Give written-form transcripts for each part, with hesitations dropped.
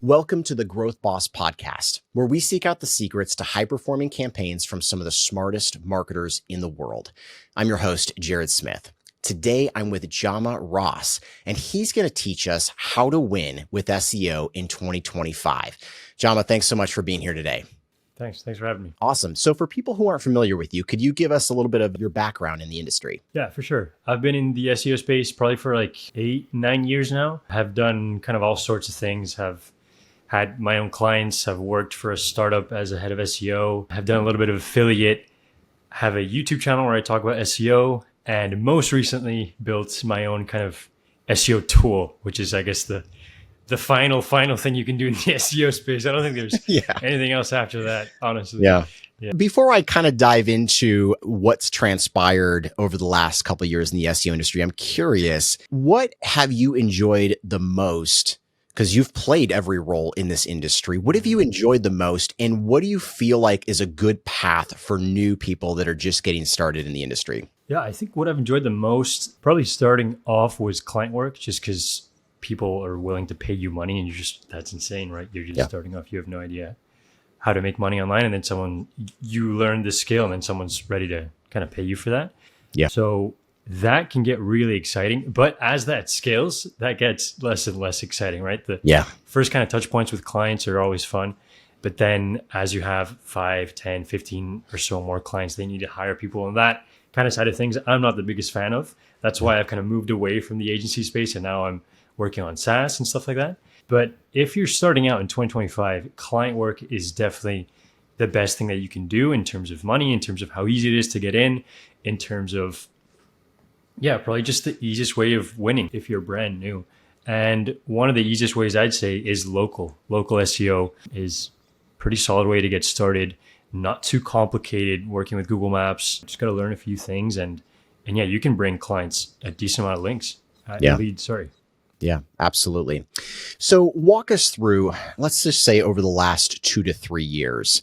Welcome to the Growth Boss Podcast, where we seek out the secrets to high-performing campaigns from some of the smartest marketers in the world. I'm your host, Jared Smith. Today, I'm with Jaume Ros, and he's going to teach us how to win with SEO in 2025. Jaume, thanks so much for being here today. Thanks for having me. Awesome. So for people who aren't familiar with you, could you give us a little bit of your background in the industry? Yeah, for sure. I've been in the SEO space probably for like 8-9 years now. Have done kind of all sorts of things, have had my own clients, have worked for a startup as a head of SEO, have done a little bit of affiliate, have a YouTube channel where I talk about SEO, and most recently built my own kind of SEO tool, which is, I guess, the final thing you can do in the SEO space. I don't think there's anything else after that, honestly. Yeah. Before I kind of dive into what's transpired over the last couple of years in the SEO industry, I'm curious, what have you enjoyed the most? Because you've played every role in this industry. What have you enjoyed the most? And what do you feel like is a good path for new people that are just getting started in the industry? Yeah, I think what I've enjoyed the most, probably starting off, was client work, just because people are willing to pay you money and that's insane, right? You're just starting off, you have no idea how to make money online. And then you learn this skill and then someone's ready to kind of pay you for that. Yeah. So that can get really exciting, but as that scales, that gets less and less exciting, right? The first kind of touch points with clients are always fun, but then as you have 5, 10, 15 or so more clients, they need to hire people, and that kind of side of things, I'm not the biggest fan of. That's why I've kind of moved away from the agency space, and now I'm working on SaaS and stuff like that. But if you're starting out in 2025, client work is definitely the best thing that you can do in terms of money, in terms of how easy it is to get in terms of probably just the easiest way of winning if you're brand new. And one of the easiest ways I'd say is local. Local SEO is a pretty solid way to get started. Not too complicated, working with Google Maps. Just got to learn a few things. And you can bring clients a decent amount of links. Leads. Yeah, absolutely. So walk us through, let's just say over the last 2 to 3 years,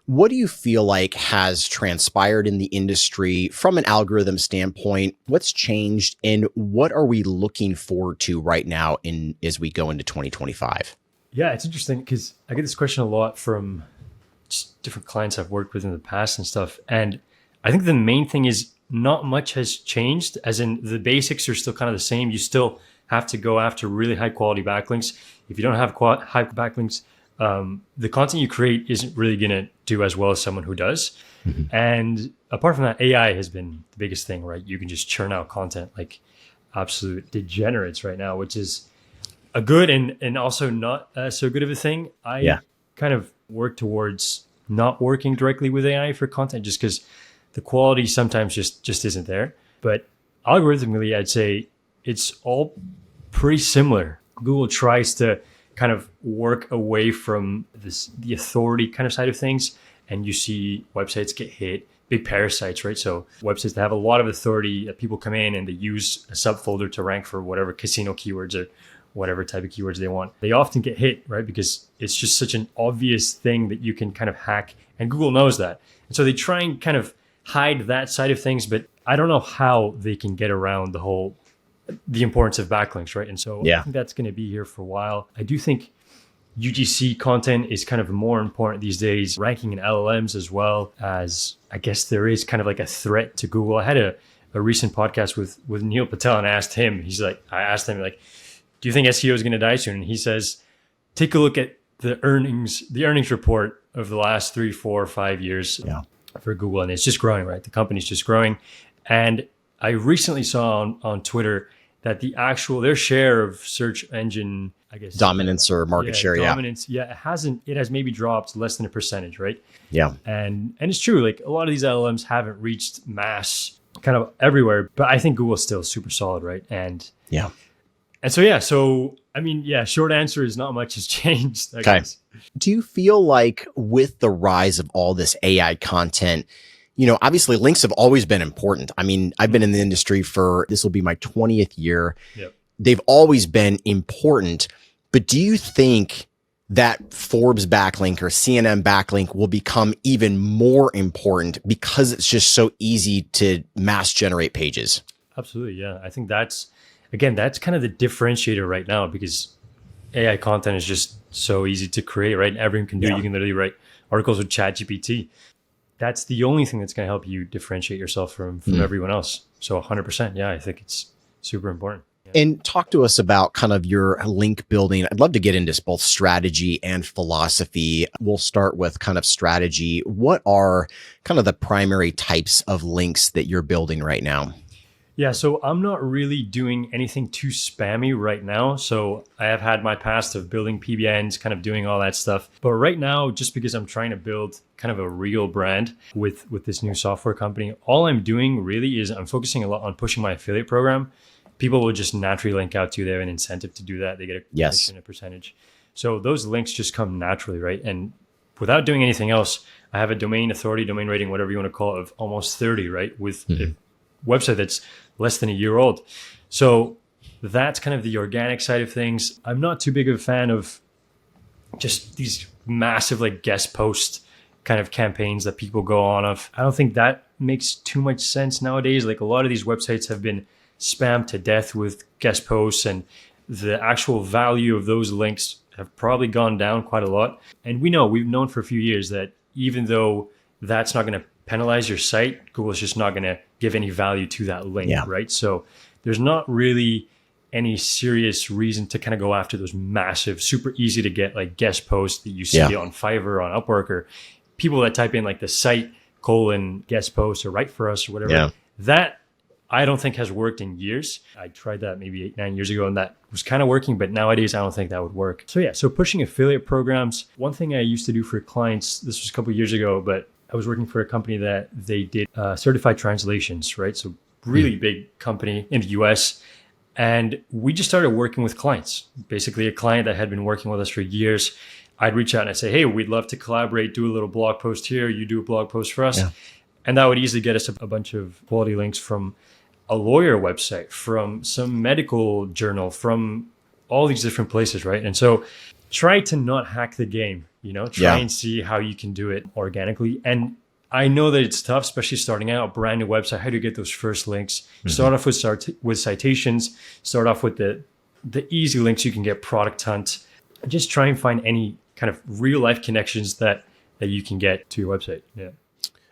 what do you feel like has transpired in the industry from an algorithm standpoint? What's changed, and what are we looking forward to right now as we go into 2025? Yeah, it's interesting because I get this question a lot from just different clients I've worked with in the past and stuff. And I think the main thing is not much has changed, as in the basics are still kind of the same. You still have to go after really high quality backlinks. If you don't have high backlinks, the content you create isn't really going to do as well as someone who does. Mm-hmm. And apart from that, AI has been the biggest thing, right? You can just churn out content like absolute degenerates right now, which is a good and also not so good of a thing. I kind of work towards not working directly with AI for content just because the quality sometimes just isn't there. But algorithmically, I'd say it's all pretty similar. Google tries to kind of work away from the authority kind of side of things. And you see websites get hit, big parasites, right? So websites that have a lot of authority, people come in and they use a subfolder to rank for whatever casino keywords or whatever type of keywords they want. They often get hit, right? Because it's just such an obvious thing that you can kind of hack, and Google knows that. And so they try and kind of hide that side of things, but I don't know how they can get around the importance of backlinks, right? And so I think that's going to be here for a while. I do think UGC content is kind of more important these days, ranking in LLMs as well, as I guess there is kind of like a threat to Google. I had a recent podcast with Neil Patel, and I asked him, do you think SEO is going to die soon? And he says, take a look at the earnings report of the last 3, 4, 5 years for Google, and it's just growing, right? The company's just growing. And I recently saw on Twitter that their share of search engine, I guess, dominance or market share, dominance, it has maybe dropped less than a percentage, right? Yeah. And it's true, like a lot of these LLMs haven't reached mass kind of everywhere, but I think Google's still super solid, right? And short answer is not much has changed, I guess. Do you feel like with the rise of all this AI content, obviously links have always been important. I mean, I've been in the industry this will be my 20th year. Yep. They've always been important, but do you think that Forbes backlink or CNN backlink will become even more important because it's just so easy to mass generate pages? Absolutely. Yeah. I think that's kind of the differentiator right now, because AI content is just so easy to create, right? Everyone can do it. You can literally write articles with ChatGPT. That's the only thing that's going to help you differentiate yourself from everyone else. So 100%. Yeah, I think it's super important. Yeah. And talk to us about kind of your link building. I'd love to get into both strategy and philosophy. We'll start with kind of strategy. What are kind of the primary types of links that you're building right now? Yeah, so I'm not really doing anything too spammy right now. So I have had my past of building PBNs, kind of doing all that stuff. But right now, just because I'm trying to build kind of a real brand with this new software company, all I'm doing really is I'm focusing a lot on pushing my affiliate program. People will just naturally link out to you. They have an incentive to do that. They get a commission, a percentage. So those links just come naturally, right? And without doing anything else, I have a domain authority, domain rating, whatever you want to call it, of almost 30, right? With a website that's less than a year old. So that's kind of the organic side of things. I'm not too big of a fan of just these massive like guest post kind of campaigns that people go on of. I don't think that makes too much sense nowadays. Like a lot of these websites have been spammed to death with guest posts, and the actual value of those links have probably gone down quite a lot. And we've known for a few years that even though that's not going to penalize your site, Google's just not going to give any value to that link, right? So there's not really any serious reason to kind of go after those massive, super easy to get like guest posts that you see on Fiverr, on Upwork, or people that type in like the site : guest post or write for us or whatever. Yeah. That I don't think has worked in years. I tried that maybe 8-9 years ago and that was kind of working, but nowadays I don't think that would work. So pushing affiliate programs. One thing I used to do for clients, this was a couple of years ago, but I was working for a company that they did certified translations, right? So really big company in the US. And we just started working with clients, basically a client that had been working with us for years. I'd reach out and I'd say, hey, we'd love to collaborate, do a little blog post here. You do a blog post for us. Yeah. And that would easily get us a bunch of quality links from a lawyer website, from some medical journal, from all these different places, right? And so try to not hack the game, try and see how you can do it organically. And I know that it's tough, especially starting out, brand new website. How do you get those first links? Start off with citations, start off with the easy links you can get, product hunt. Just try and find any kind of real life connections that you can get to your website. Yeah.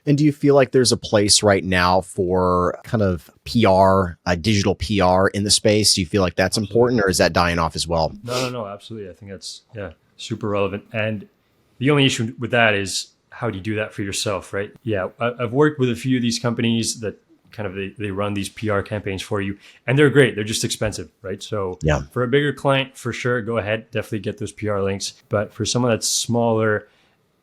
And do you feel like there's a place right now for kind of PR, digital PR in the space? Do you feel like that's important, or is that dying off as well? No, absolutely. I think that's super relevant. And the only issue with that is how do you do that for yourself, right? Yeah, I've worked with a few of these companies that kind of they run these PR campaigns for you, and they're great. They're just expensive, right? So for a bigger client, for sure, go ahead, definitely get those PR links. But for someone that's smaller,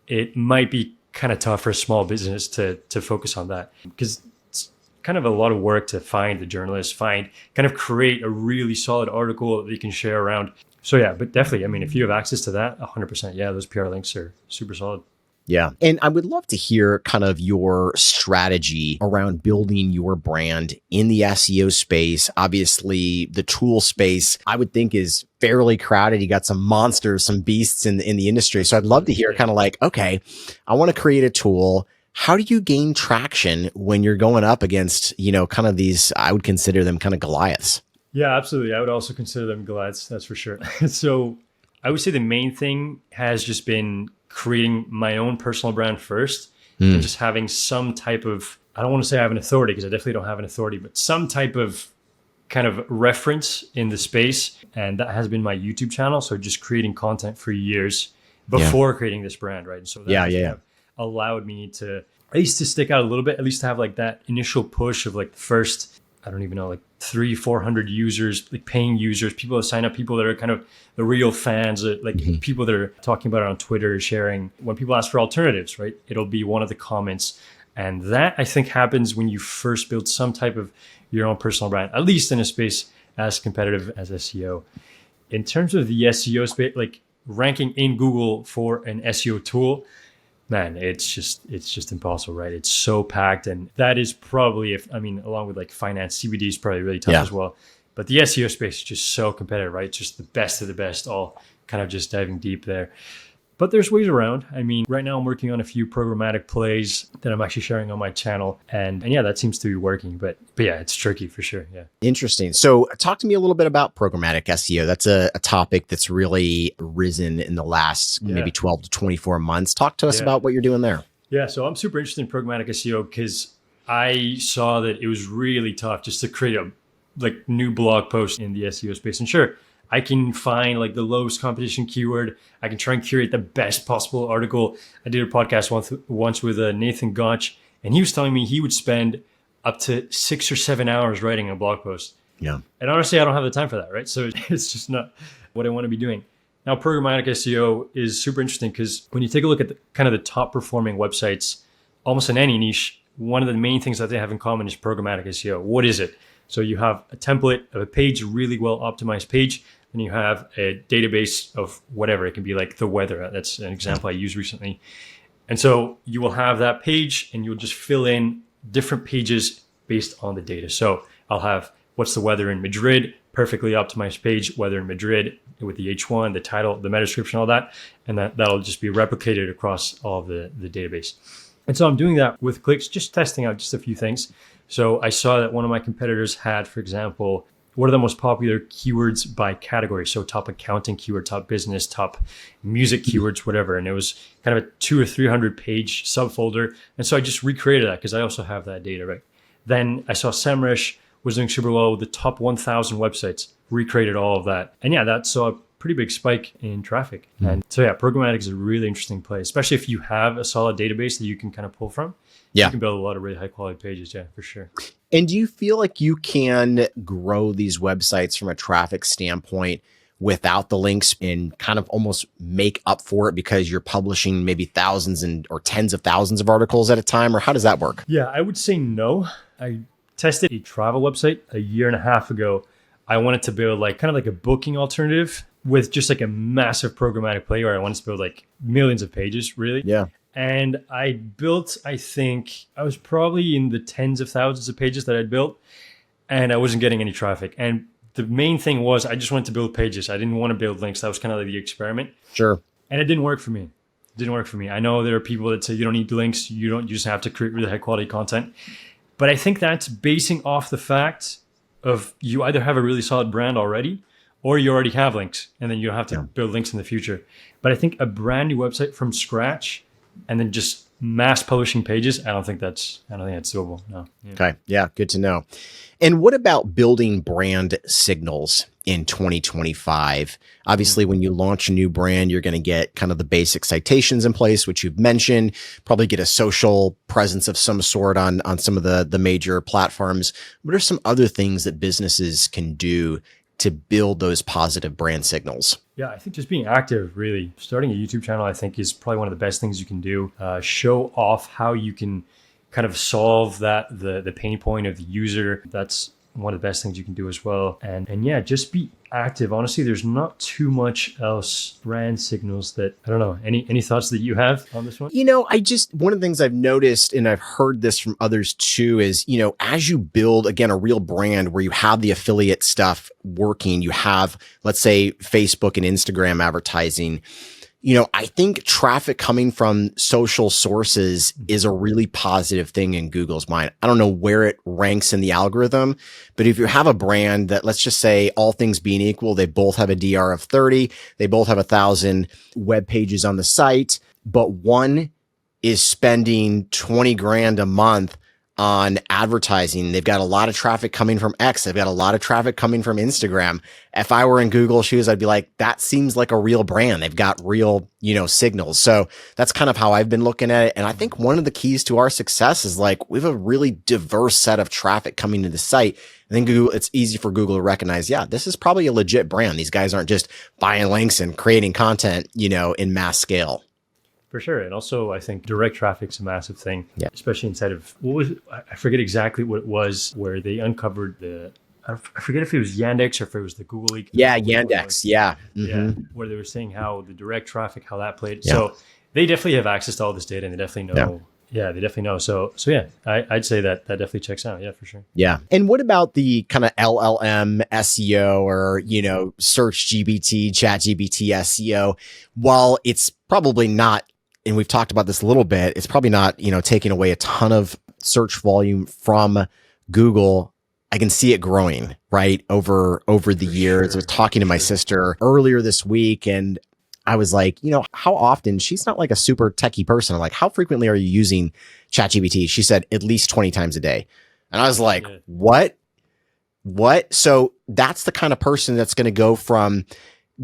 it might be kind of tough for a small business to focus on that, because it's kind of a lot of work to find the journalist, kind of create a really solid article that you can share around. So but definitely, I mean, if you have access to that, 100%, those PR links are super solid. Yeah. And I would love to hear kind of your strategy around building your brand in the SEO space. Obviously, the tool space, I would think, is fairly crowded. You got some monsters, some beasts in the industry. So I'd love to hear kind of like, okay, I want to create a tool. How do you gain traction when you're going up against, kind of these, I would consider them kind of Goliaths? Yeah, absolutely. I would also consider them Goliaths. That's for sure. So I would say the main thing has just been creating my own personal brand first, and just having some type of, I don't want to say I have an authority, because I definitely don't have an authority, but some type of kind of reference in the space. And that has been my YouTube channel. So just creating content for years before creating this brand, right? And so that allowed me to at least to stick out a little bit, at least to have like that initial push of like the first, I don't even know, like 300-400 users, like paying users, people that sign up, people that are kind of the real fans, like people that are talking about it on Twitter, sharing. When people ask for alternatives, right, it'll be one of the comments. And that, I think, happens when you first build some type of your own personal brand, at least in a space as competitive as SEO. In terms of the SEO space, like ranking in Google for an SEO tool, man, it's just impossible, right? It's so packed. And that is probably, along with like finance, CBD is probably really tough as well. But the SEO space is just so competitive, right? It's just the best of the best, all kind of just diving deep there. But there's ways around. I mean, right now I'm working on a few programmatic plays that I'm actually sharing on my channel. And yeah, that seems to be working. But yeah, it's tricky for sure. Yeah. Interesting. So talk to me a little bit about programmatic SEO. That's a topic that's really risen in the last maybe 12 to 24 months. Talk to us about what you're doing there. Yeah. So I'm super interested in programmatic SEO because I saw that it was really tough just to create a new blog post in the SEO space. And sure, I can find like the lowest competition keyword. I can try and curate the best possible article. I did a podcast once with Nathan Gotch, and he was telling me he would spend up to 6 or 7 hours writing a blog post. Yeah. And honestly, I don't have the time for that, right? So it's just not what I want to be doing. Now, programmatic SEO is super interesting because when you take a look at the top performing websites, almost in any niche, one of the main things that they have in common is programmatic SEO. What is it? So you have a template of a page, a really well optimized page. Then you have a database of whatever. It can be like the weather. That's an example I used recently. And so you will have that page and you'll just fill in different pages based on the data. So I'll have what's the weather in Madrid, perfectly optimized page, weather in Madrid with the H1, the title, the meta description, all that. And that'll just be replicated across all of the database. And so I'm doing that with Clicks, just testing out just a few things. So I saw that one of my competitors had, for example, what are the most popular keywords by category? So top accounting keyword, top business, top music keywords, whatever. And it was kind of a 200 or 300 page subfolder. And so I just recreated that because I also have that data, right? Then I saw SEMrush was doing super well with the top 1,000 websites, recreated all of that. And yeah, that saw a pretty big spike in traffic. And so yeah, programmatic is a really interesting play, especially if you have a solid database that you can kind of pull from. Yeah. You can build a lot of really high quality pages. Yeah, for sure. And do you feel like you can grow these websites from a traffic standpoint without the links and kind of almost make up for it because you're publishing maybe thousands or tens of thousands of articles at a time? Or how does that work? Yeah, I would say no. I tested a travel website a year and a half ago. I wanted to build kind of a booking alternative with just a massive programmatic play where I wanted to build millions of pages, really. Yeah. And I built, I think, I was probably in the tens of thousands of pages that I'd built, and I wasn't getting any traffic. And the main thing was I just wanted to build pages. I didn't want to build links. That was kind of the experiment. Sure. And it didn't work for me. It didn't work for me. I know there are people that say you don't need links. You just have to create really high quality content. But I think that's basing off the fact of you either have a really solid brand already or you already have links, and then you don't have to build links in the future. But I think a brand new website from scratch and then just mass publishing pages, I don't think that's doable. No. Yeah. Okay. Yeah. Good to know. And what about building brand signals in 2025? Obviously, when you launch a new brand, you're going to get kind of the basic citations in place, which you've mentioned, probably get a social presence of some sort on some of the major platforms. What are some other things that businesses can do to build those positive brand signals? Yeah, I think just being active, really. Starting a YouTube channel, I think, is probably one of the best things you can do. Show off how you can kind of solve the pain point of the user. That's one of the best things you can do as well. And yeah, just be active. Honestly, there's not too much else brand signals that, I don't know, any thoughts that you have on this one? One of the things I've noticed, and I've heard this from others too, is, as you build, again, a real brand where you have the affiliate stuff working, you have, let's say, Facebook and Instagram advertising, I think traffic coming from social sources is a really positive thing in Google's mind. I don't know where it ranks in the algorithm, but if you have a brand that, let's just say, all things being equal, they both have a DR of 30, they both have 1,000 web pages on the site, but one is spending 20 grand a month on advertising. They've got a lot of traffic coming from X. They've got a lot of traffic coming from Instagram. If I were in Google shoes, I'd be like, that seems like a real brand. They've got real, signals. So that's kind of how I've been looking at it. And I think one of the keys to our success is we have a really diverse set of traffic coming to the site. I think it's easy for Google to recognize, yeah, this is probably a legit brand. These guys aren't just buying links and creating content, in mass scale. For sure. And also, I think direct traffic's a massive thing, especially inside of, I forget exactly what it was, where they uncovered I forget if it was Yandex or if it was the Google leak. Yeah, Yandex. Yeah. Mm-hmm. Yeah. Where they were saying how the direct traffic, how that played. Yeah. So they definitely have access to all this data, and they definitely know Yeah, they definitely know. So yeah, I'd say that definitely checks out. Yeah, for sure. Yeah. And what about the kind of LLM SEO or, search GBT, chat GBT SEO? While it's probably not, and we've talked about this a little bit, it's probably not, taking away a ton of search volume from Google. I can see it growing, right? Over the years. Sure. I was talking to my sister earlier this week, and I was like, how often? She's not like a super techie person. I'm like, how frequently are you using ChatGPT? She said at least 20 times a day. And I was like, Yeah. what? So that's the kind of person that's going to go from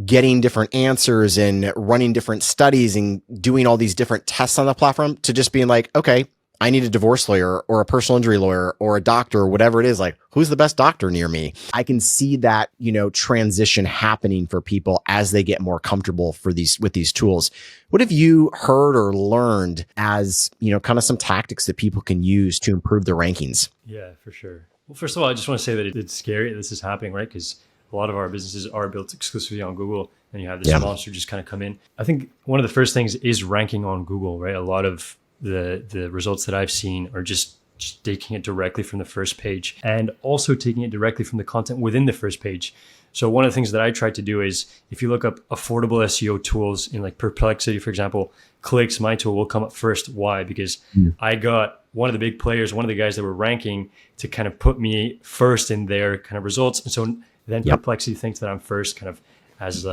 getting different answers and running different studies and doing all these different tests on the platform to just being like, okay, I need a divorce lawyer or a personal injury lawyer or a doctor or whatever it is. Like, who's the best doctor near me? I can see that, transition happening for people as they get more comfortable with these tools. What have you heard or learned as, kind of some tactics that people can use to improve their rankings? Yeah, for sure. Well, first of all, I just want to say that it's scary that this is happening, right? Because a lot of our businesses are built exclusively on Google, and you have this monster just kind of come in. I think one of the first things is ranking on Google, right? A lot of the results that I've seen are just taking it directly from the first page and also taking it directly from the content within the first page. So one of the things that I try to do is if you look up affordable SEO tools in like Perplexity, for example, Clicks, my tool will come up first. Why? Because I got one of the big players, one of the guys that were ranking to kind of put me first in their kind of results. And so then Perplexity thinks that I'm first kind of as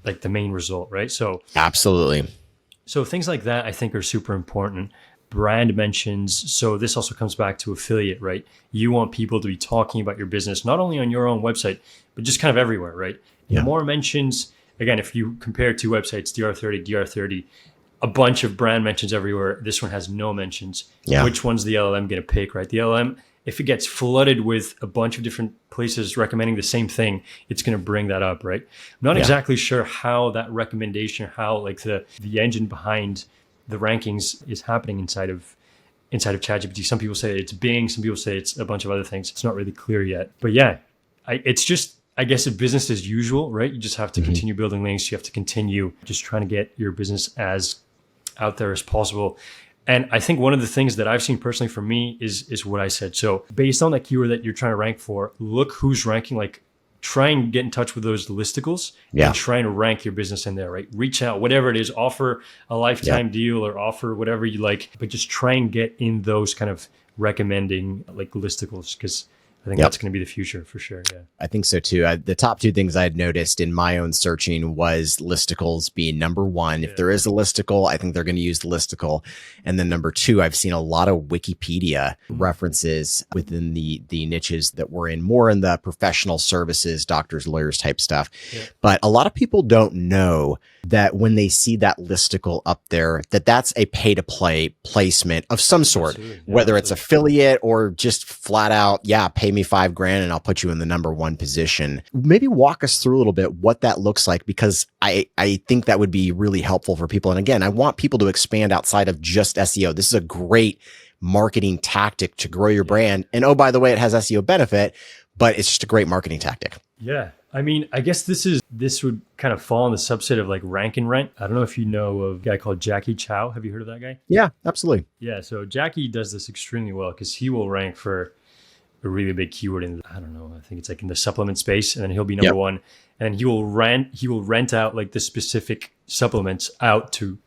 like the main result, right? So absolutely. So things like that, I think, are super important. Brand mentions. So this also comes back to affiliate, right? You want people to be talking about your business, not only on your own website, but just kind of everywhere, right? Yeah. More mentions. Again, if you compare two websites, DR30, a bunch of brand mentions everywhere. This one has no mentions. Yeah. Which one's the LLM going to pick, right? The LLM, if it gets flooded with a bunch of different places recommending the same thing, it's going to bring that up, right? I'm not exactly sure how that recommendation, how like the engine behind the rankings is happening inside of ChatGPT. Some people say it's Bing, some people say it's a bunch of other things. It's not really clear yet. But yeah, it's just, I guess, a business as usual, right? You just have to continue building links. You have to continue just trying to get your business as out there as possible. And I think one of the things that I've seen personally for me is what I said. So based on that keyword that you're trying to rank for, look who's ranking, like try and get in touch with those listicles and try and rank your business in there, right? Reach out, whatever it is, offer a lifetime deal or offer whatever you like, but just try and get in those kind of recommending like listicles, because I think that's going to be the future for sure. Yeah, I think so too. The top two things I had noticed in my own searching was listicles being number one. If there is a listicle, I think they're going to use the listicle. And then number two, I've seen a lot of Wikipedia references within the niches that we're in, more in the professional services, doctors, lawyers type stuff. Yeah. But a lot of people don't know that when they see that listicle up there, that's a pay to play placement of some sort, whether it's affiliate or just flat out, pay me $5,000 and I'll put you in the number one position. Maybe walk us through a little bit what that looks like, because I think that would be really helpful for people. And again, I want people to expand outside of just SEO. This is a great marketing tactic to grow your brand. And oh, by the way, it has SEO benefit, but it's just a great marketing tactic. Yeah. I mean, I guess this would kind of fall in the subset of like rank and rent. I don't know if you know of a guy called Jackie Chow. Have you heard of that guy? Yeah, absolutely. Yeah. So Jackie does this extremely well because he will rank for a really big keyword in, I don't know, I think it's like in the supplement space, and then he'll be number one, and he will rent out like the specific supplements out to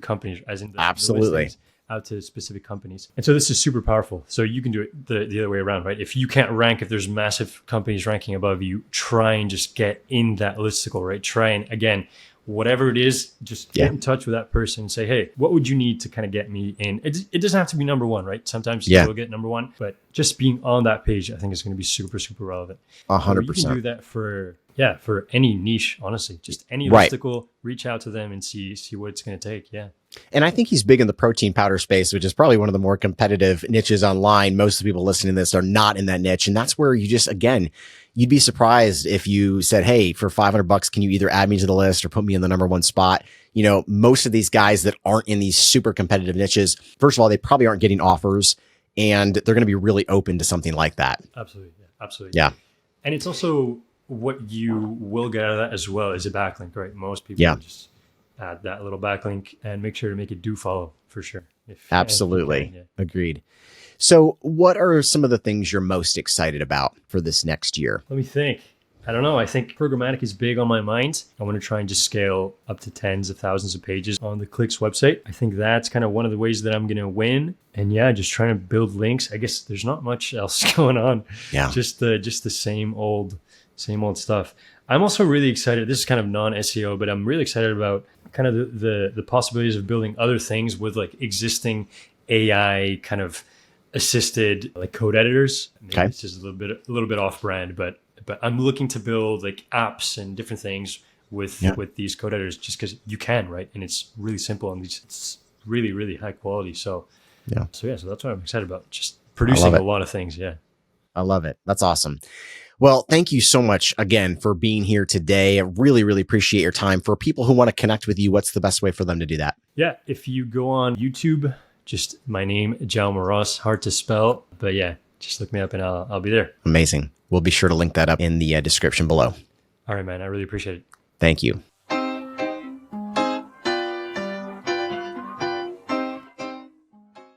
companies, as in the absolutely out to specific companies. And so this is super powerful. So you can do it the other way around, right? If you can't rank, if there's massive companies ranking above you, try and just get in that listicle, right? Try and, again, whatever it is, just get in touch with that person and say, hey, what would you need to kind of get me in? It doesn't have to be number one, right? Sometimes you will get number one, but just being on that page, I think is going to be super, super relevant. 100%. You can do that for any niche, honestly. Just any listicle, reach out to them and see what it's going to take. Yeah. And I think he's big in the protein powder space, which is probably one of the more competitive niches online. Most of the people listening to this are not in that niche. And that's where you just, again, you'd be surprised if you said, hey, for $500, can you either add me to the list or put me in the number one spot? You know, most of these guys that aren't in these super competitive niches, first of all, they probably aren't getting offers, and they're going to be really open to something like that. Absolutely. Yeah. Absolutely. Yeah. And it's also what you will get out of that as well is a backlink, right? Most people just add that little backlink and make sure to make it do follow for sure. if you Absolutely. can, yeah. Agreed. So what are some of the things you're most excited about for this next year? Let me think. I don't know. I think programmatic is big on my mind. I want to try and just scale up to tens of thousands of pages on the Clicks website. I think that's kind of one of the ways that I'm going to win. And yeah, just trying to build links. I guess there's not much else going on. Yeah. Just the same old stuff. I'm also really excited. This is kind of non-SEO, but I'm really excited about kind of the possibilities of building other things with like existing AI kind of assisted like code editors. Maybe Okay. it's just a little bit off brand, but I'm looking to build like apps and different things with these code editors just because you can, right? And it's really simple and it's really, really high quality. So so that's what I'm excited about. Just producing a lot of things. Yeah. I love it. That's awesome. Well, thank you so much again for being here today. I really, really appreciate your time. For people who want to connect with you, what's the best way for them to do that? Yeah. If you go on YouTube, just my name, Jaume Ros, hard to spell, but yeah, just look me up and I'll be there. Amazing. We'll be sure to link that up in the description below. All right, man. I really appreciate it. Thank you.